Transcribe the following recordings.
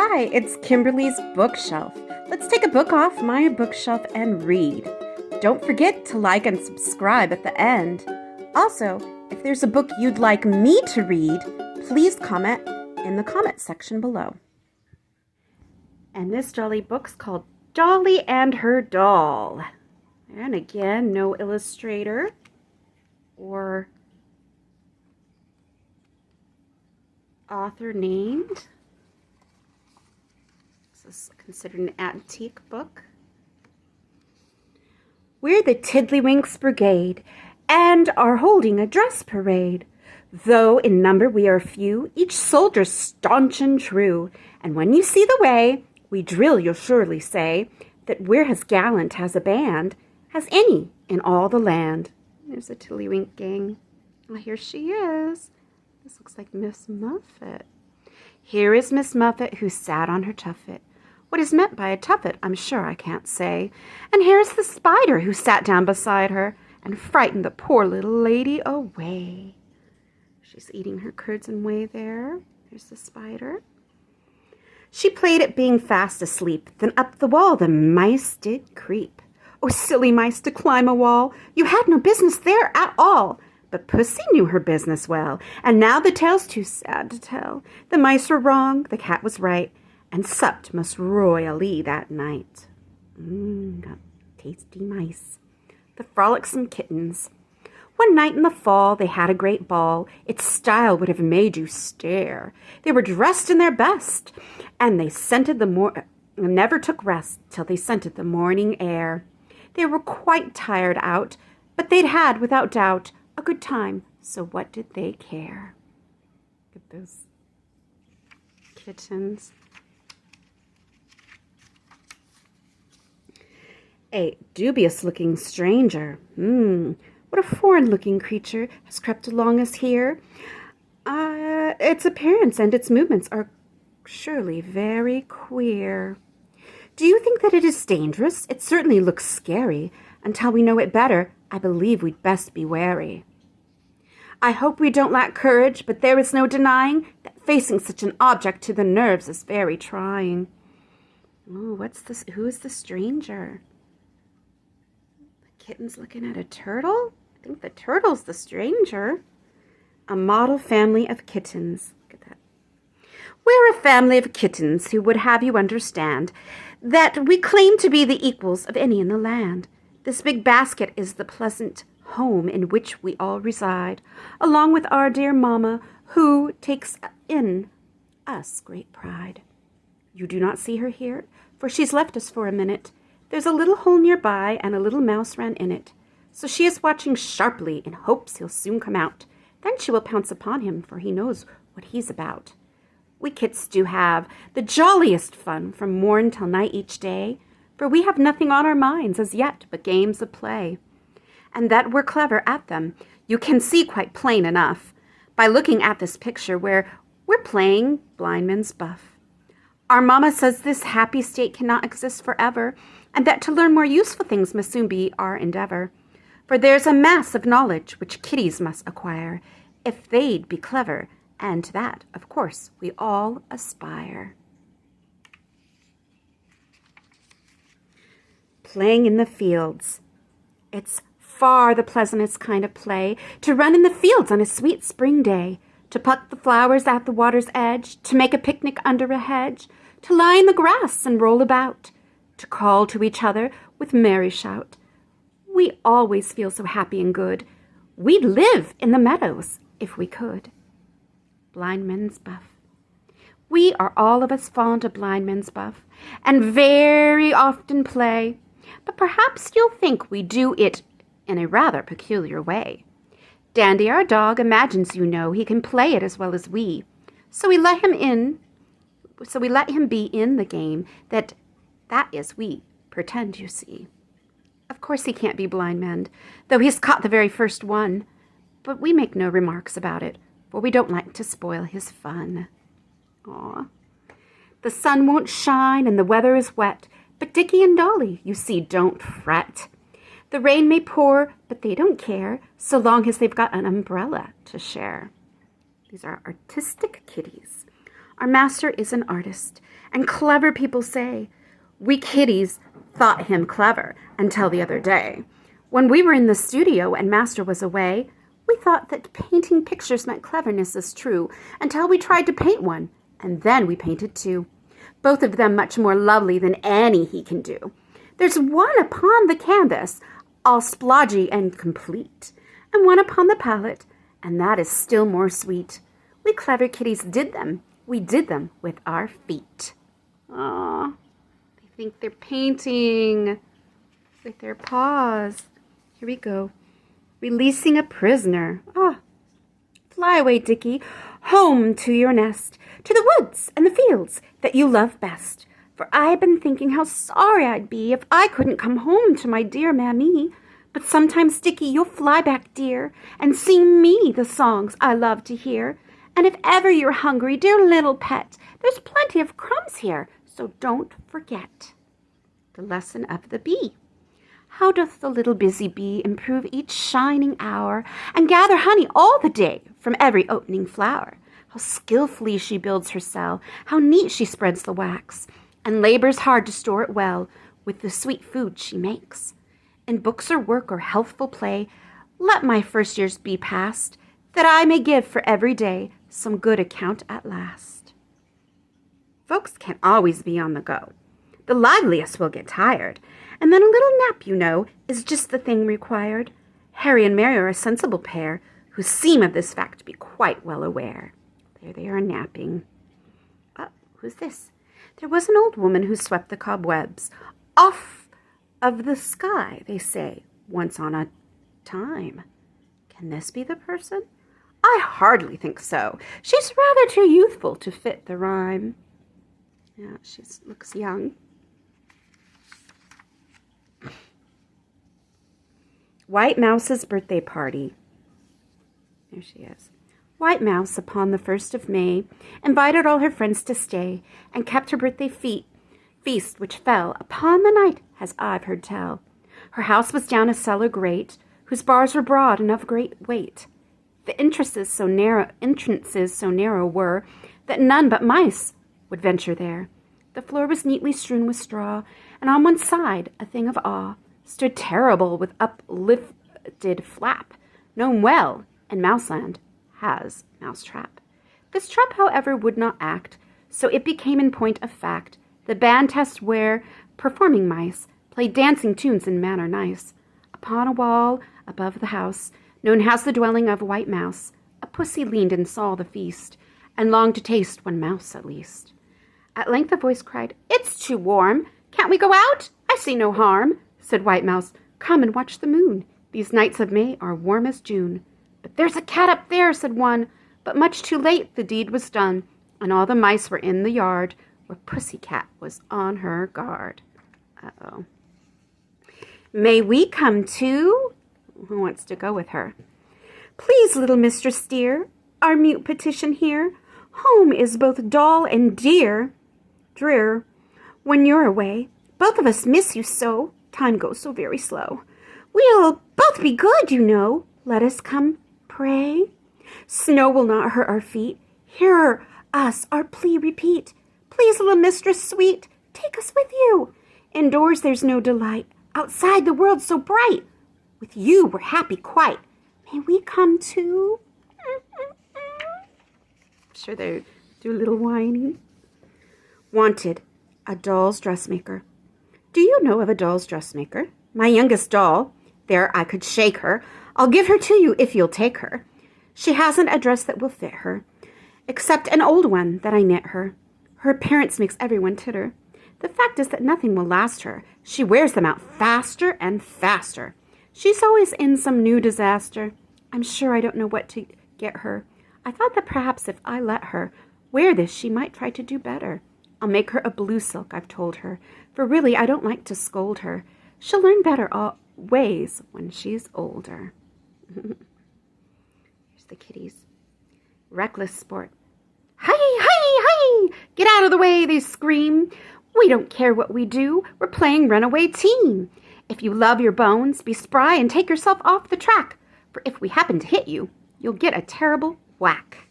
Hi, it's Kimberly's Bookshelf. Let's take a book off my bookshelf and read. Don't forget to like and subscribe at the end. Also, if there's a book you'd like me to read, please comment in the comment section below. And this Dolly book's called Dollie and Her Doll. And again, no illustrator or author named. This is considered an antique book. We're the Tiddlywinks Brigade and are holding a dress parade. Though in number we are few, each soldier staunch and true. And when you see the way we drill, you'll surely say that we're as gallant as a band as any in all the land. There's a Tiddlywink gang. Well, here she is. This looks like Miss Muffet. Here is Miss Muffet who sat on her tuffet. What is meant by a tuffet, I'm sure I can't say. And here's the spider who sat down beside her and frightened the poor little lady away. She's eating her curds and whey there. There's the spider. She played at being fast asleep. Then up the wall the mice did creep. Oh, silly mice to climb a wall. You had no business there at all. But Pussy knew her business well. And now the tale's too sad to tell. The mice were wrong, the cat was right, and supped most royally that night. Got tasty mice. The frolicsome kittens. One night in the fall they had a great ball. Its style would have made you stare. They were dressed in their best, and they scented never took rest till they scented the morning air. They were quite tired out, but they'd had, without doubt, a good time, so what did they care? Look at those kittens. A dubious-looking stranger. What a foreign-looking creature has crept along us here. Its appearance and its movements are surely very queer. Do you think that it is dangerous? It certainly looks scary. Until we know it better, I believe we'd best be wary. I hope we don't lack courage, but there is no denying that facing such an object to the nerves is very trying. Oh, what's this? Who is the stranger? The kitten's looking at a turtle? I think the turtle's the stranger. A model family of kittens. Look at that. We're a family of kittens who would have you understand that we claim to be the equals of any in the land. This big basket is the pleasant home in which we all reside, along with our dear mamma, who takes in us great pride. You do not see her here, for she's left us for a minute. There's a little hole nearby, and a little mouse ran in it. So she is watching sharply in hopes he'll soon come out. Then she will pounce upon him, for he knows what he's about. We kits do have the jolliest fun from morn till night each day, for we have nothing on our minds as yet but games of play. And that we're clever at them, you can see quite plain enough by looking at this picture where we're playing blindman's buff. Our mamma says this happy state cannot exist forever, and that to learn more useful things must soon be our endeavor. For there's a mass of knowledge which kiddies must acquire, if they'd be clever, and to that, of course, we all aspire. Playing in the fields. It's far the pleasantest kind of play to run in the fields on a sweet spring day, to pluck the flowers at the water's edge, to make a picnic under a hedge, to lie in the grass and roll about, to call to each other with merry shout. We always feel so happy and good. We'd live in the meadows if we could. Blindman's buff. We are all of us fond of blindman's buff, and very often play, but perhaps you'll think we do it in a rather peculiar way. Dandy, our dog, imagines, you know, he can play it as well as we, so we let him be in the game that is we pretend, you see. Of course he can't be blindmaned, though he's caught the very first one, but we make no remarks about it, for we don't like to spoil his fun. Aw. The sun won't shine and the weather is wet, but Dickie and Dolly, you see, don't fret. The rain may pour, but they don't care, so long as they've got an umbrella to share. These are artistic kitties. Our master is an artist, and clever people say. We kiddies thought him clever until the other day. When we were in the studio and master was away, we thought that painting pictures meant cleverness is true, until we tried to paint one, and then we painted two, both of them much more lovely than any he can do. There's one upon the canvas, all splodgy and complete, and one upon the palette, and that is still more sweet. We clever kiddies did them. We did them with our feet. Aww, they think they're painting with their paws. Here we go. Releasing a prisoner. Fly away, Dickie, home to your nest, to the woods and the fields that you love best. For I've been thinking how sorry I'd be if I couldn't come home to my dear mammy. But sometimes, Dickie, you'll fly back, dear, and sing me the songs I love to hear. And if ever you're hungry, dear little pet, there's plenty of crumbs here, so don't forget. The lesson of the bee. How doth the little busy bee improve each shining hour, and gather honey all the day from every opening flower? How skillfully she builds her cell, how neat she spreads the wax, and labors hard to store it well with the sweet food she makes. In books or work or healthful play, let my first years be past, that I may give for every day some good account at last. Folks can't always be on the go. The liveliest will get tired, and then a little nap, you know, is just the thing required. Harry and Mary are a sensible pair, who seem of this fact to be quite well aware. There they are napping. Who's this? There was an old woman who swept the cobwebs off of the sky, they say, once on a time. Can this be the person? I hardly think so. She's rather too youthful to fit the rhyme. Yeah, she looks young. White Mouse's birthday party. There she is. White Mouse, upon the 1st of May, invited all her friends to stay, and kept her birthday feast, which fell upon the night, as I've heard tell. Her house was down a cellar grate, whose bars were broad and of great weight. The entrances so narrow were, that none but mice would venture there. The floor was neatly strewn with straw, and on one side, a thing of awe, stood terrible with uplifted flap, known well in Mouseland has mousetrap. This trap, however, would not act, so it became in point of fact the band test where performing mice played dancing tunes in manner nice. Upon a wall above the house, known as the dwelling of White Mouse, a pussy leaned and saw the feast, and longed to taste one mouse at least. At length a voice cried, "It's too warm. Can't we go out? I see no harm," said White Mouse. "Come and watch the moon. These nights of May are warm as June." "But there's a cat up there," said one. But much too late the deed was done, and all the mice were in the yard, where Pussy Cat was on her guard. Uh-oh. "May we come too?" Who wants to go with her? "Please, little mistress dear, our mute petition here. Home is both dull and drear when you're away. Both of us miss you so. Time goes so very slow. We'll both be good, you know. Let us come, pray. Snow will not hurt our feet. Hear us our plea repeat. Please, little mistress sweet, take us with you. Indoors there's no delight. Outside the world's so bright. With you we're happy quite. May we come too?" I'm sure they do a little whining. Wanted, a doll's dressmaker. "Do you know of a doll's dressmaker? My youngest doll. There, I could shake her. I'll give her to you if you'll take her. She hasn't a dress that will fit her, except an old one that I knit her. Her appearance makes everyone titter. The fact is that nothing will last her. She wears them out faster and faster. She's always in some new disaster. I'm sure I don't know what to get her. I thought that perhaps if I let her wear this, she might try to do better. I'll make her a blue silk, I've told her, for really I don't like to scold her. She'll learn better ways when she's older." Here's the kitties. Reckless sport. "Hi, hi, hi! Get out of the way," they scream. "We don't care what we do. We're playing runaway team. If you love your bones, be spry and take yourself off the track. For if we happen to hit you, you'll get a terrible whack."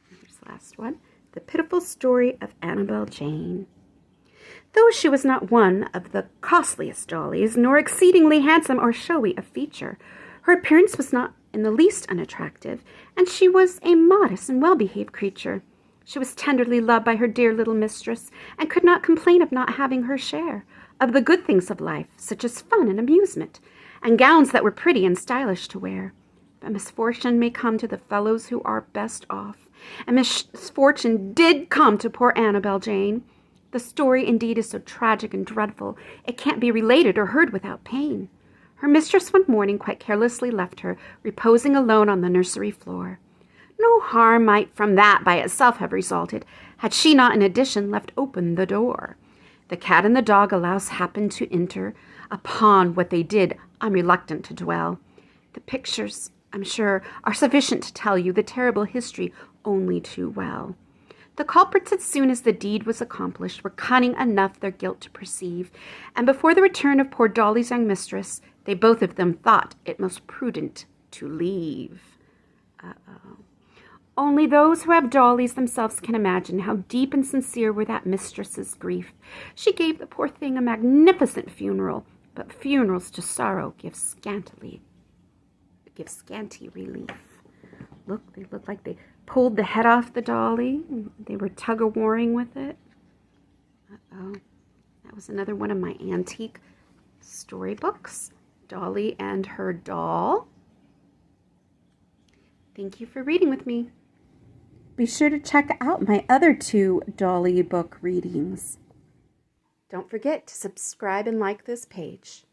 Here's the last one. The Pitiful Story of Annabelle Jane. Though she was not one of the costliest dollies, nor exceedingly handsome or showy of feature, her appearance was not in the least unattractive, and she was a modest and well-behaved creature. She was tenderly loved by her dear little mistress, and could not complain of not having her share of the good things of life, such as fun and amusement, and gowns that were pretty and stylish to wear. But misfortune may come to the fellows who are best off, and misfortune did come to poor Annabelle Jane. The story, indeed, is so tragic and dreadful, it can't be related or heard without pain. Her mistress one morning quite carelessly left her, reposing alone on the nursery floor. No harm might from that by itself have resulted, had she not in addition left open the door. The cat and the dog Alouds happened to enter. Upon what they did, I'm reluctant to dwell. The pictures, I'm sure, are sufficient to tell you the terrible history only too well. The culprits, as soon as the deed was accomplished, were cunning enough their guilt to perceive, and before the return of poor Dollie's young mistress, they both of them thought it most prudent to leave. Only those who have dollies themselves can imagine how deep and sincere were that mistress's grief. She gave the poor thing a magnificent funeral, but funerals to sorrow give scanty relief. Look, they look like they pulled the head off the dolly. They were tug-of-warring with it. That was another one of my antique storybooks, Dolly and Her Doll. Thank you for reading with me. Be sure to check out my other 2 Dolly book readings. Don't forget to subscribe and like this page.